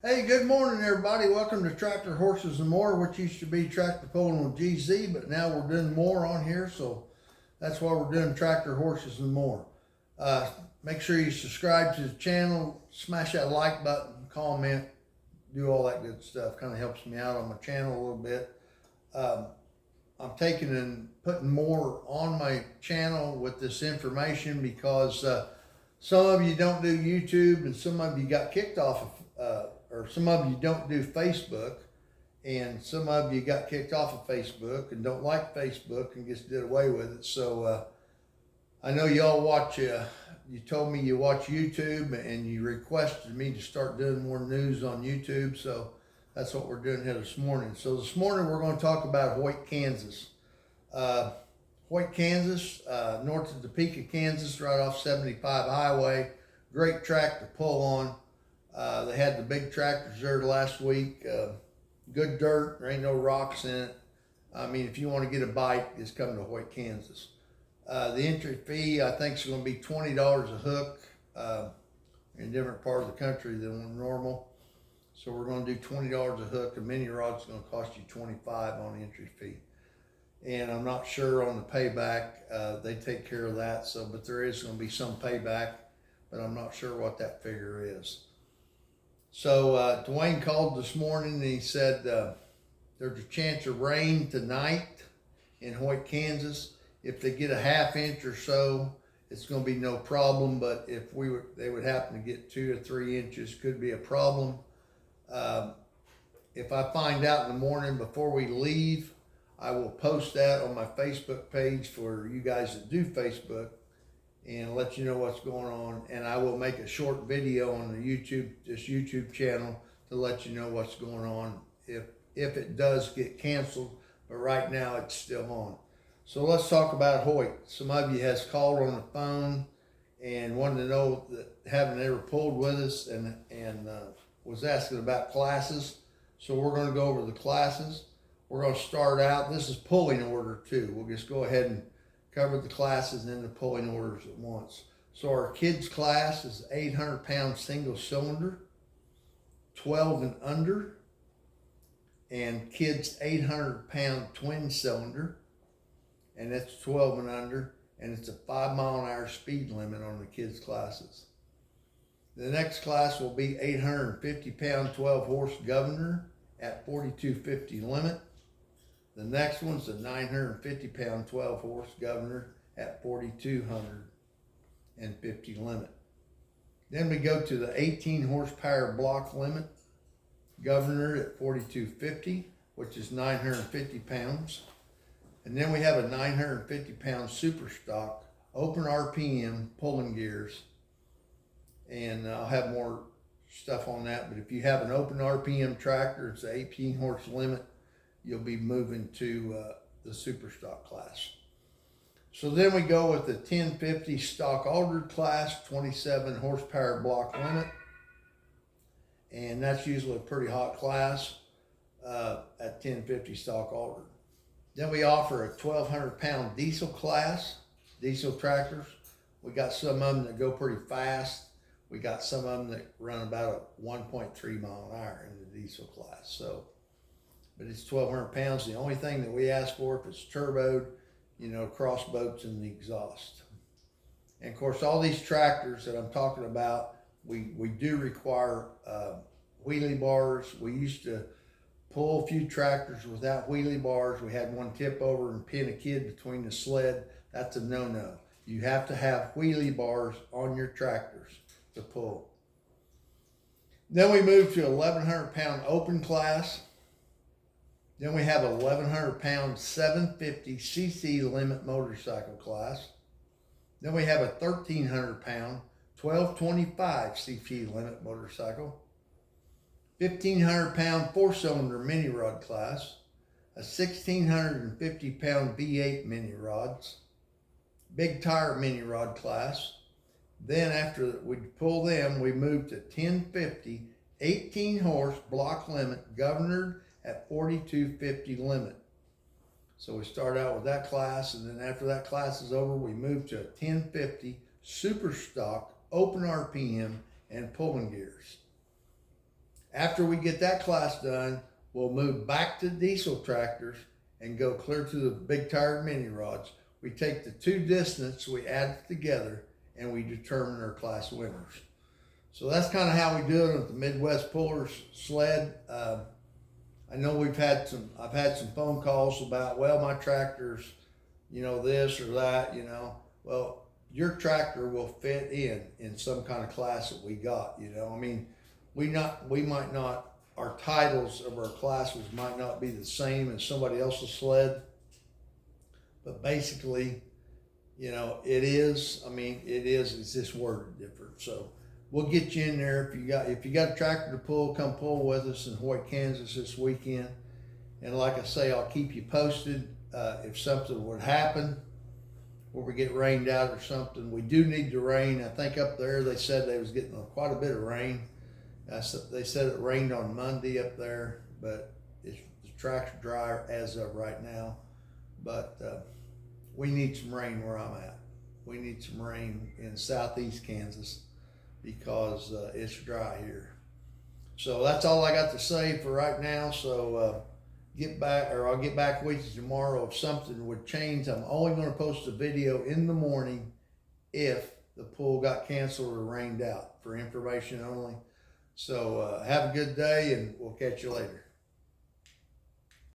Hey, good morning, everybody. Welcome to Tractor, Horses, and More, which used to be Tractor Pulling with GZ, but now we're doing more on here, so that's why we're doing Tractor, Horses, and More. Make sure you subscribe to the channel, smash that like button, comment, do all that good stuff. Kind of helps me out on my channel a little bit. I'm taking and putting more on my channel with this information because some of you don't do YouTube and some of you got kicked off of or some of you don't do Facebook, and some of you got kicked off of Facebook and don't like Facebook and just did away with it. So I know y'all watch, you told me you watch YouTube and you requested me to start doing more news on YouTube. So that's what we're doing here this morning. So this morning we're going to talk about Hoyt, Kansas. Hoyt, Kansas, north of Topeka, Kansas, right off 75 highway. Great track to pull on. They had the big tractors there last week. Good dirt, there ain't no rocks in it. I mean, if you want to get a bike, just come to Hoyt, Kansas. The entry fee, I think, is going to be $20 a hook in different parts of the country than normal. So we're going to do $20 a hook. A mini rod's going to cost you $25 on the entry fee. And I'm not sure on the payback. They take care of that. So, but there is going to be some payback, but I'm not sure what that figure is. So Dwayne called this morning and he said there's a chance of rain tonight in Hoyt, Kansas. If they get a ½ inch or so, it's going to be no problem. But if they would happen to get 2 or 3 inches, could be a problem. If I find out in the morning before we leave, I will post that on my Facebook page for you guys that do Facebook and let you know what's going on. And I will make a short video on the this YouTube channel to let you know what's going on if it does get canceled. But right now it's still on. So let's talk about Hoyt. Some of you has called on the phone and wanted to know that haven't ever pulled with us and was asking about classes. So we're going to go over the classes. We're going to start out. This is pulling order too. We'll just go ahead and cover the classes and the pulling orders at once. So our kids class is 800-pound single cylinder, 12 and under, and kids 800-pound twin cylinder, and that's 12 and under, and it's a 5-mile-an-hour speed limit on the kids classes. The next class will be 850-pound 12-horse governor at 4250 limit. The next one's a 950-pound 12-horse governor at 4250 limit. Then we go to the 18-horsepower block limit governor at 4250, which is 950 pounds. And then we have a 950-pound super stock open RPM pulling gears. And I'll have more stuff on that. But if you have an open RPM tractor, it's an 18-horse limit, you'll be moving to the super stock class. So then we go with the 1050 stock altered class, 27 horsepower block limit. And that's usually a pretty hot class at 1050 stock altered. Then we offer a 1200-pound diesel class, diesel tractors. We got some of them that go pretty fast. We got some of them that run about a 1.3 mile an hour in the diesel class. So, but it's 1,200 pounds. The only thing that we ask for, if it's turboed, cross boats in the exhaust. And of course, all these tractors that I'm talking about, we do require wheelie bars. We used to pull a few tractors without wheelie bars. We had one tip over and pin a kid between the sled. That's a no-no. You have to have wheelie bars on your tractors to pull. Then we move to 1,100-pound open class. Then we have a 1,100-pound 750cc limit motorcycle class. Then we have a 1,300-pound 1225 cc limit motorcycle. 1,500-pound 4-cylinder mini rod class. A 1,650-pound V8 mini rods. Big tire mini rod class. Then after we pull them, we move to 1050 18-horse block limit governor at 4250 limit. So we start out with that class, and then after that class is over, we move to a 1050 super stock open RPM and pulling gears. After we get that class done, we'll move back to diesel tractors and go clear to the big tired mini rods. We take the two distance, we add it together, and we determine our class winners. So that's kind of how we do it with the Midwest Pullers sled. I know I've had some phone calls about, well, my tractor's, this or that, Well, your tractor will fit in some kind of class that we got, I mean, we might not, our titles of our classes might not be the same as somebody else's sled, but basically, it is, it's just worded different. So we'll get you in there. If you got a tractor to pull, come pull with us in Hoyt, Kansas this weekend. And like I say, I'll keep you posted if something would happen or we get rained out or something. We do need the rain. I think up there they said they was getting quite a bit of rain. They said it rained on Monday up there, but the tracks are dry as of right now. But we need some rain where I'm at. We need some rain in southeast Kansas because it's dry here. So that's all I got to say for right now. So I'll get back with you tomorrow if something would change. I'm only going to post a video in the morning if the pool got canceled or rained out, for information only. So have a good day, and we'll catch you later.